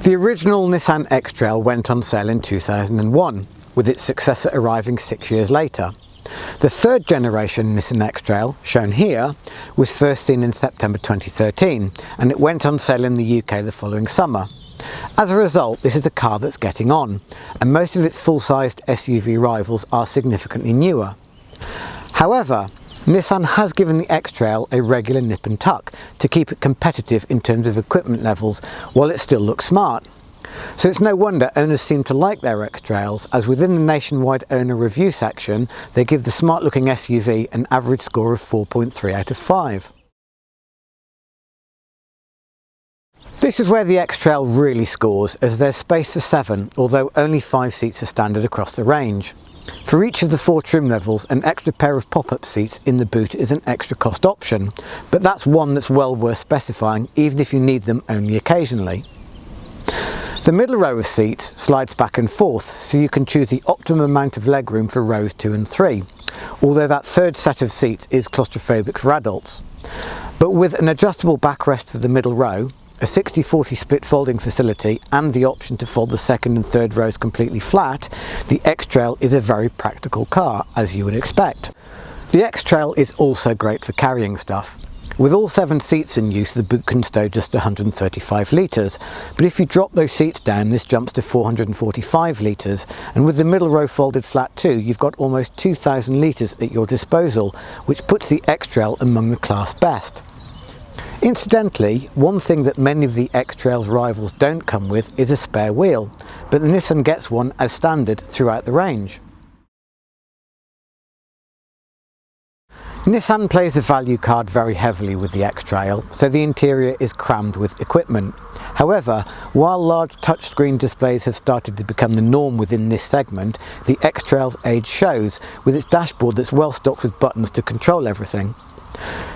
The original Nissan X-Trail went on sale in 2001, with its successor arriving 6 years later. The third generation Nissan X-Trail, shown here, was first seen in September 2013, and it went on sale in the UK the following summer. As a result, this is a car that's getting on, and most of its full-sized SUV rivals are significantly newer. However, Nissan has given the X-Trail a regular nip and tuck to keep it competitive in terms of equipment levels, while it still looks smart. So it's no wonder owners seem to like their X-Trails, as within the nationwide owner review section, they give the smart-looking SUV an average score of 4.3 out of 5. This is where the X-Trail really scores, as there's space for 7, although only 5 seats are standard across the range. For each of the 4 trim levels, an extra pair of pop-up seats in the boot is an extra cost option, but that's one that's well worth specifying, even if you need them only occasionally. The middle row of seats slides back and forth, so you can choose the optimum amount of legroom for rows 2 and 3, although that third set of seats is claustrophobic for adults. But with an adjustable backrest for the middle row, a 60-40 split folding facility, and the option to fold the second and third rows completely flat, the X-Trail is a very practical car, as you would expect. The X-Trail is also great for carrying stuff. With all 7 seats in use, the boot can stow just 135 litres, but if you drop those seats down, this jumps to 445 litres, and with the middle row folded flat too, you've got almost 2,000 litres at your disposal, which puts the X-Trail among the class best. Incidentally, one thing that many of the X-Trail's rivals don't come with is a spare wheel, but the Nissan gets one as standard throughout the range. Nissan plays the value card very heavily with the X-Trail, so the interior is crammed with equipment. However, while large touchscreen displays have started to become the norm within this segment, the X-Trail's age shows, with its dashboard that's well stocked with buttons to control everything.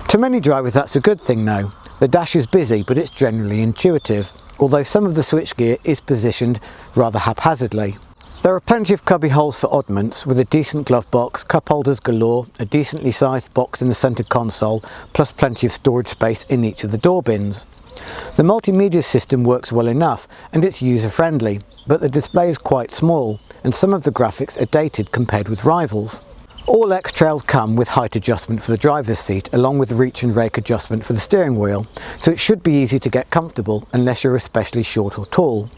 To many drivers that's a good thing though. The dash is busy, but it's generally intuitive, although some of the switchgear is positioned rather haphazardly. There are plenty of cubby holes for oddments, with a decent glove box, cup holders galore, a decently sized box in the centre console, plus plenty of storage space in each of the door bins. The multimedia system works well enough, and it's user-friendly, but the display is quite small, and some of the graphics are dated compared with rivals. All X-Trails come with height adjustment for the driver's seat, along with reach and rake adjustment for the steering wheel, so it should be easy to get comfortable unless you're especially short or tall.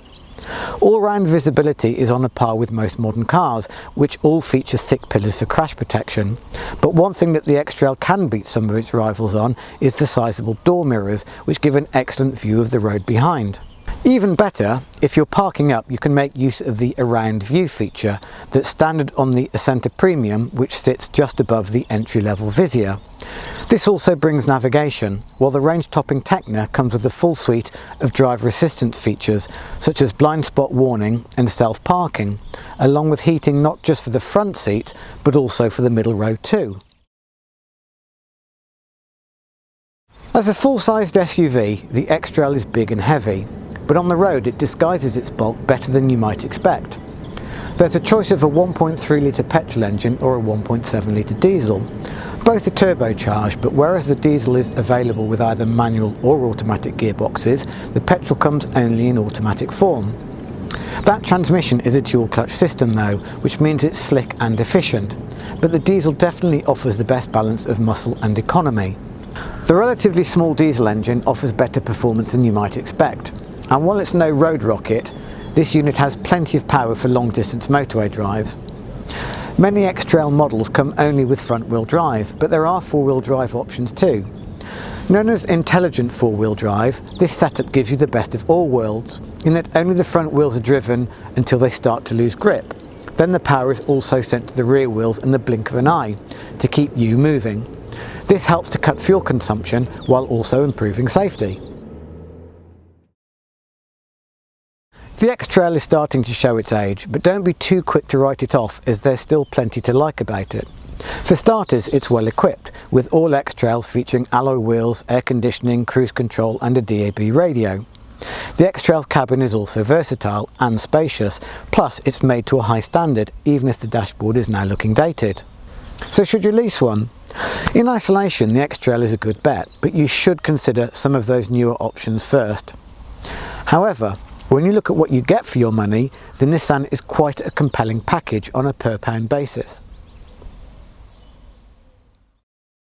All-round visibility is on a par with most modern cars, which all feature thick pillars for crash protection. But one thing that the X-Trail can beat some of its rivals on is the sizable door mirrors, which give an excellent view of the road behind. Even better, if you're parking up, you can make use of the Around View feature that's standard on the Ascenta Premium, which sits just above the entry-level Vizia. This also brings navigation, while the range-topping Tecna comes with a full suite of driver assistance features, such as blind spot warning and self-parking, along with heating not just for the front seat, but also for the middle row too. As a full-sized SUV, the X-Trail is big and heavy, but on the road it disguises its bulk better than you might expect. There's a choice of a 1.3 litre petrol engine or a 1.7 litre diesel. Both are turbocharged, but whereas the diesel is available with either manual or automatic gearboxes, the petrol comes only in automatic form. That transmission is a dual clutch system though, which means it's slick and efficient, but the diesel definitely offers the best balance of muscle and economy. The relatively small diesel engine offers better performance than you might expect, and while it's no road rocket, this unit has plenty of power for long distance motorway drives. Many X-Trail models come only with front wheel drive, but there are four wheel drive options too. Known as intelligent four-wheel drive, this setup gives you the best of all worlds, in that only the front wheels are driven until they start to lose grip. Then the power is also sent to the rear wheels in the blink of an eye, to keep you moving. This helps to cut fuel consumption while also improving safety. The X-Trail is starting to show its age, but don't be too quick to write it off, as there's still plenty to like about it. For starters, it's well equipped, with all X-Trails featuring alloy wheels, air conditioning, cruise control and a DAB radio. The X-Trail's cabin is also versatile and spacious, plus it's made to a high standard, even if the dashboard is now looking dated. So should you lease one? In isolation, the X-Trail is a good bet, but you should consider some of those newer options first. However, When you look at what you get for your money, the Nissan is quite a compelling package on a per pound basis.